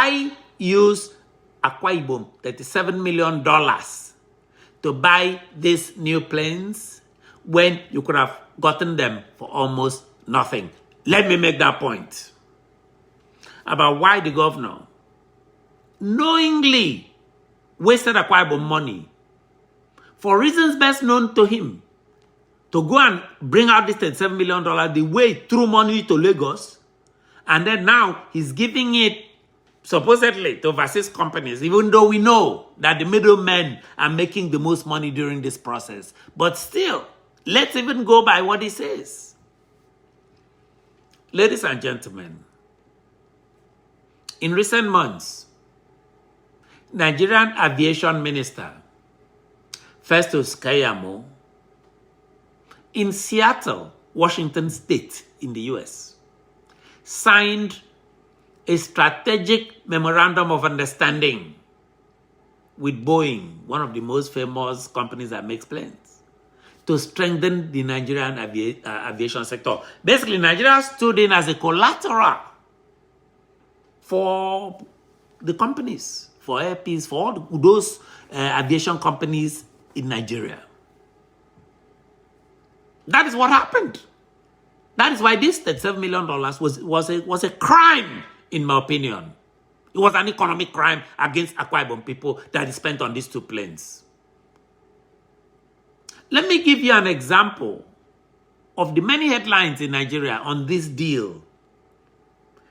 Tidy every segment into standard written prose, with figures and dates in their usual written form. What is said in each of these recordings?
Why use Akwa Ibom $37 million to buy these new planes when you could have gotten them for almost nothing? Let me make that point about why the governor knowingly wasted Akwa Ibom money for reasons best known to him, to go and bring out this $37 million, the way he threw money to Lagos, and then now he's giving it supposedly to overseas companies, even though we know that the middlemen are making the most money during this process. But still, let's even go by what he says. Ladies and gentlemen, in recent months, Nigerian Aviation Minister Festus Keyamo in Seattle, Washington State in the US, signed a strategic memorandum of understanding with Boeing, one of the most famous companies that makes planes, to strengthen the Nigerian aviation sector. Basically, Nigeria stood in as a collateral for the companies, for airpeace, for all those aviation companies in Nigeria. That is what happened. That is why this $37 million was a crime, in my opinion. It was an economic crime against Akwa Ibom people that is spent on these two planes. Let me give you an example of the many headlines in Nigeria on this deal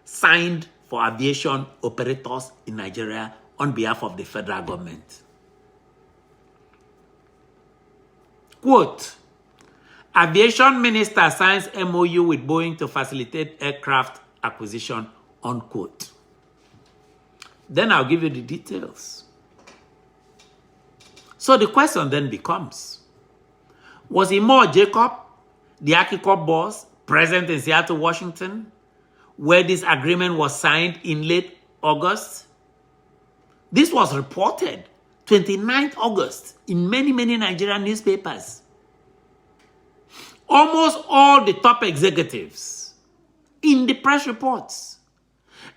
signed for aviation operators in Nigeria on behalf of the federal government. Quote, Aviation Minister signs MOU with Boeing to facilitate aircraft acquisition, unquote. Then I'll give you the details. So the question then becomes, was Umo Jacob, the Akiko boss, present in Seattle, Washington, where this agreement was signed in late August? This was reported 29th August in many Nigerian newspapers. Almost all the top executives in the press reports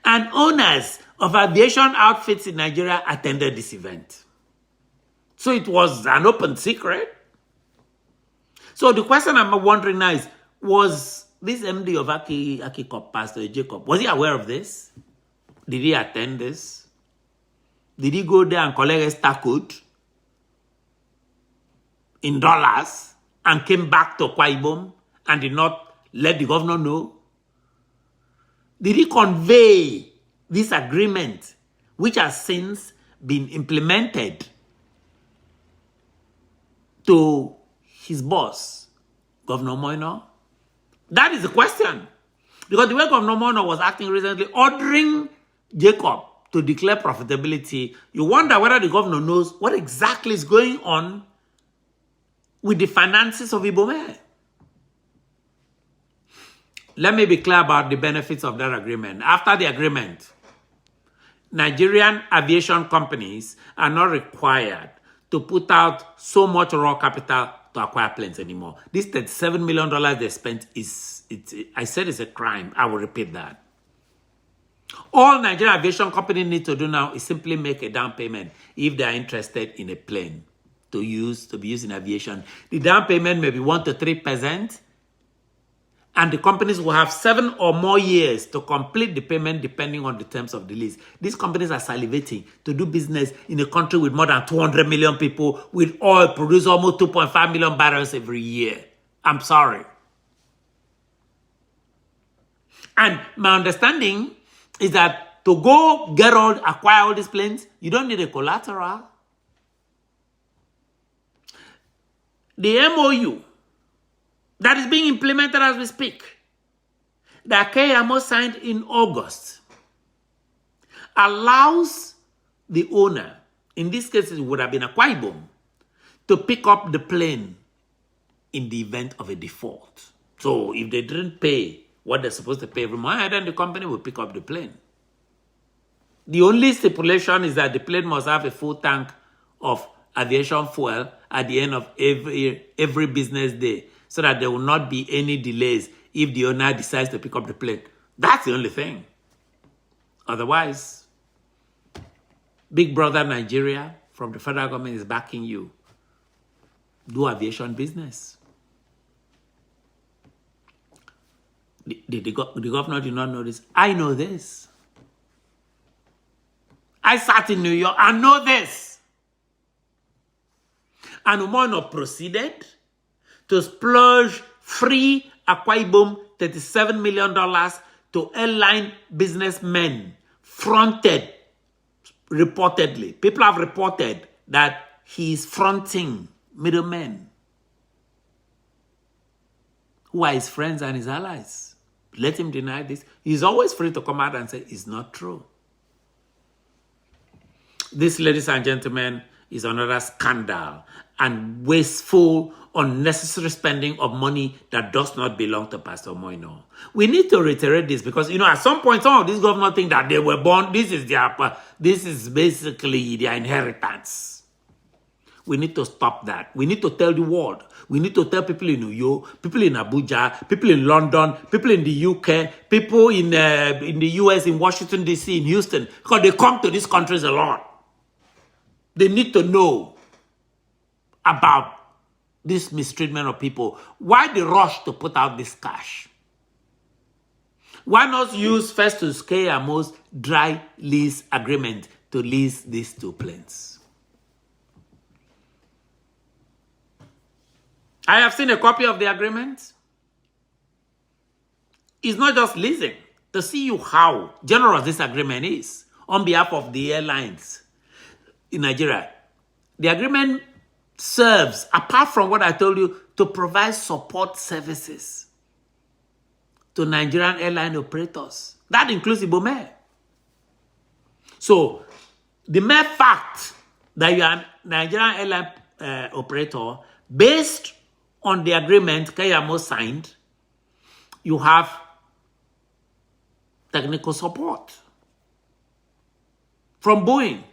and owners of aviation outfits in Nigeria attended this event. So it was an open secret. So the question I'm wondering now is, was this MD of Akiko, Pastor Jacob, was he aware of this? Did he attend this? Did he go there and collect extra code in dollars and came back to Akwa Ibom and did not let the governor know? Did he convey this agreement, which has since been implemented, to his boss, Governor Umo Eno? That is the question. Because the way Governor Umo Eno was acting recently, ordering Jacob to declare profitability, you wonder whether the governor knows what exactly is going on with the finances of Ibom. Let me be clear about the benefits of that agreement. After the agreement, Nigerian aviation companies are not required to put out so much raw capital to acquire planes anymore. This $37 million they spent I said it's a crime. I will repeat that. All Nigerian aviation companies need to do now is simply make a down payment if they are interested in a plane to be used in aviation. The down payment may be 1 to 3%, and the companies will have 7 or more years to complete the payment depending on the terms of the lease. These companies are salivating to do business in a country with more than 200 million people, with oil produce almost 2.5 million barrels every year. I'm sorry. And my understanding is that to go acquire all these planes, you don't need a collateral. The MOU that is being implemented as we speak, that Keyamo signed in August, allows the owner, in this case it would have been Akwa Ibom, to pick up the plane in the event of a default. So if they didn't pay what they're supposed to pay every month, then the company will pick up the plane. The only stipulation is that the plane must have a full tank of aviation fuel at the end of every business day, so that there will not be any delays if the owner decides to pick up the plane. That's the only thing. Otherwise, Big brother Nigeria from the federal government is backing you. Do aviation business. The governor did not know this. I know this. I sat in New York. I know this. And Umo Eno proceeded to splurge free Akwa Ibom $37 million to airline businessmen, fronted, reportedly. People have reported that he is fronting middlemen who are his friends and his allies. Let him deny this. He's always free to come out and say it's not true. This, ladies and gentlemen, is another scandal and wasteful, unnecessary spending of money that does not belong to Pastor Umo Eno. We need to reiterate this because, at some point, some of these governors think that they were born, this is basically their inheritance. We need to stop that. We need to tell the world. We need to tell people in New York, people in Abuja, people in London, people in the UK, people in the US, in Washington, D.C., in Houston, because they come to these countries a lot. They need to know about this mistreatment of people. Why the rush to put out this cash? Why not use Festus Keyamo's dry lease agreement to lease these 2 planes? I have seen a copy of the agreement. It's not just leasing. To see you how generous this agreement is on behalf of the airlines in Nigeria. The agreement serves, apart from what I told you, to provide support services to Nigerian airline operators. That includes Ibome. So, the mere fact that you are a Nigerian airline operator, based on the agreement Keyamo signed, you have technical support from Boeing,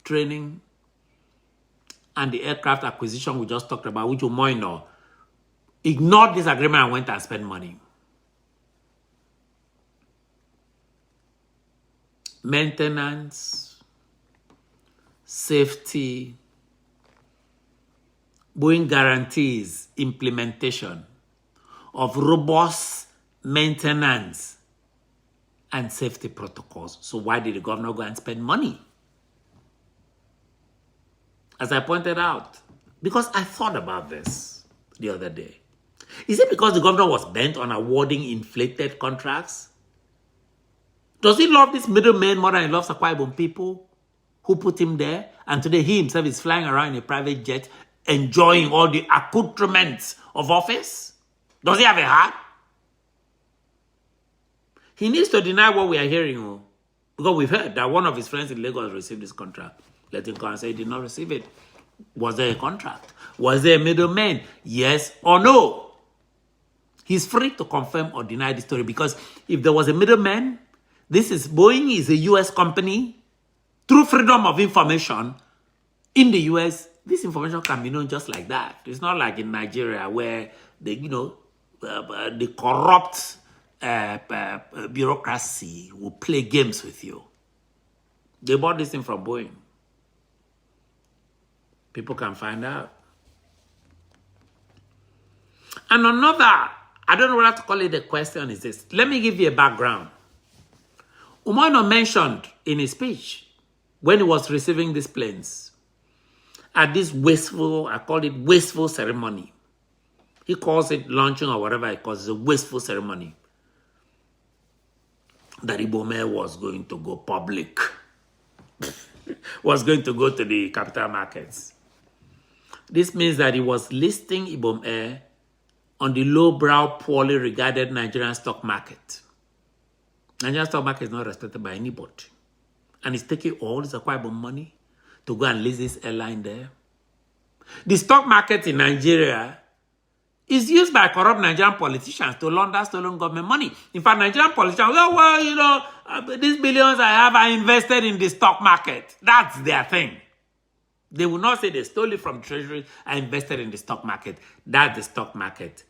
training, and the aircraft acquisition we just talked about, which Umo Eno ignored this agreement and went and spent money. Maintenance, safety, Boeing guarantees implementation of robust maintenance and safety protocols. So why did the governor go and spend money? As I pointed out, because I thought about this the other day. Is it because the governor was bent on awarding inflated contracts? Does he love this middleman more than he loves Akwa Ibom people who put him there? And today he himself is flying around in a private jet, enjoying all the accoutrements of office? Does he have a heart? He needs to deny what we are hearing. Because we've heard that one of his friends in Lagos received this contract. Let him come and say he did not receive it. Was there a contract? Was there a middleman? Yes or no? He's free to confirm or deny the story, because if there was a middleman, Boeing is a US company. Through freedom of information in the US, this information can be known just like that. It's not like in Nigeria where the corrupt bureaucracy will play games with you. They bought this thing from Boeing. People can find out. And another, I don't know what to call it, the question is this. Let me give you a background. Umo Eno mentioned in his speech when he was receiving these planes at this wasteful, I call it wasteful ceremony. He calls it launching or whatever he calls it, a wasteful ceremony. That Ibome was going to go public, was going to go to the capital markets. This means that he was listing Ibome on the lowbrow, poorly regarded Nigerian stock market. Nigerian stock market is not respected by anybody. And he's taking all this Akwa Ibom money to go and list this airline there. The stock market in Nigeria is used by corrupt Nigerian politicians to launder stolen government money. In fact, Nigerian politicians, these billions I have, I invested in the stock market. That's their thing. They will not say they stole it from treasury, I invested in the stock market. That's the stock market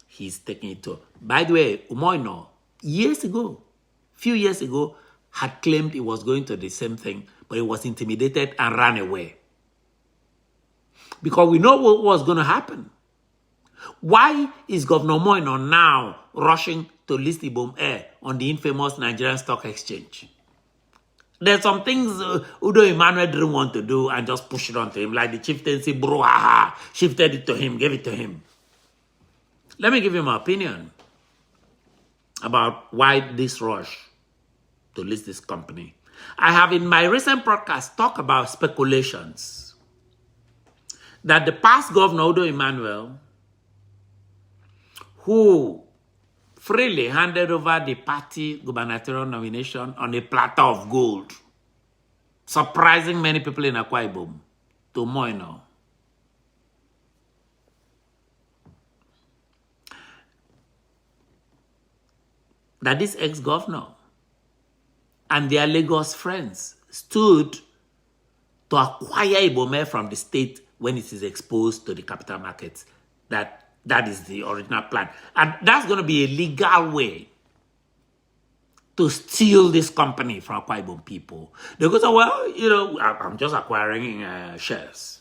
he's taking it to. By the way, Umo Eno, few years ago, had claimed he was going to do the same thing, but he was intimidated and ran away. Because we know what was going to happen. Why is Governor Umo Eno now rushing to list Ibom Air on the infamous Nigerian Stock Exchange? There's some things Udo Emmanuel didn't want to do and just push it onto him, like the chieftaincy brouhaha, shifted it to him, gave it to him. Let me give you my opinion about why this rush to list this company. I have in my recent podcast talked about speculations that the past governor, Udo Emmanuel, who freely handed over the party gubernatorial nomination on a platter of gold, surprising many people in Akwa Ibom, to Umo Eno. That this ex-governor and their Lagos friends stood to acquire Ibom Air from the state when it is exposed to the capital markets. That is the original plan. And that's going to be a legal way to steal this company from Akwa Ibom people. They go, so, well, you know, I'm just acquiring shares.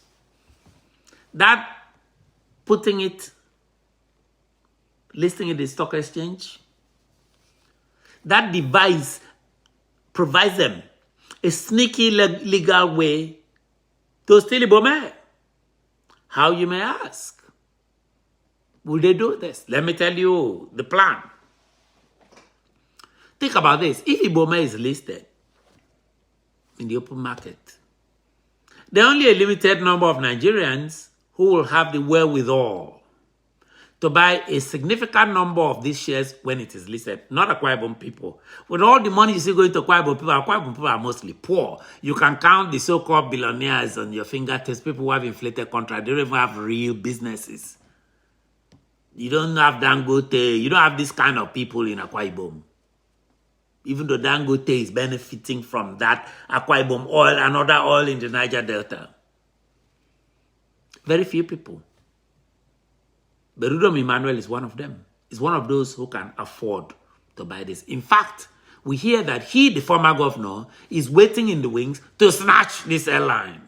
That putting it, listing it in the stock exchange, that device provides them a sneaky legal way to steal Ibom Air. How, you may ask? Will they do this? Let me tell you the plan. Think about this. If Ibom Air is listed in the open market, there are only a limited number of Nigerians who will have the wherewithal to buy a significant number of these shares when it is listed, not Akwa Ibom people. With all the money you see going to Akwa Ibom people are mostly poor. You can count the so-called billionaires on your fingertips, people who have inflated contracts. They don't even have real businesses. You don't have Dangote. You don't have this kind of people in Akwa Ibom. Even though Dangote is benefiting from that Akwa Ibom oil and other oil in the Niger Delta. Very few people. But Udo Emmanuel is one of them. He's one of those who can afford to buy this. In fact, we hear that he, the former governor, is waiting in the wings to snatch this airline.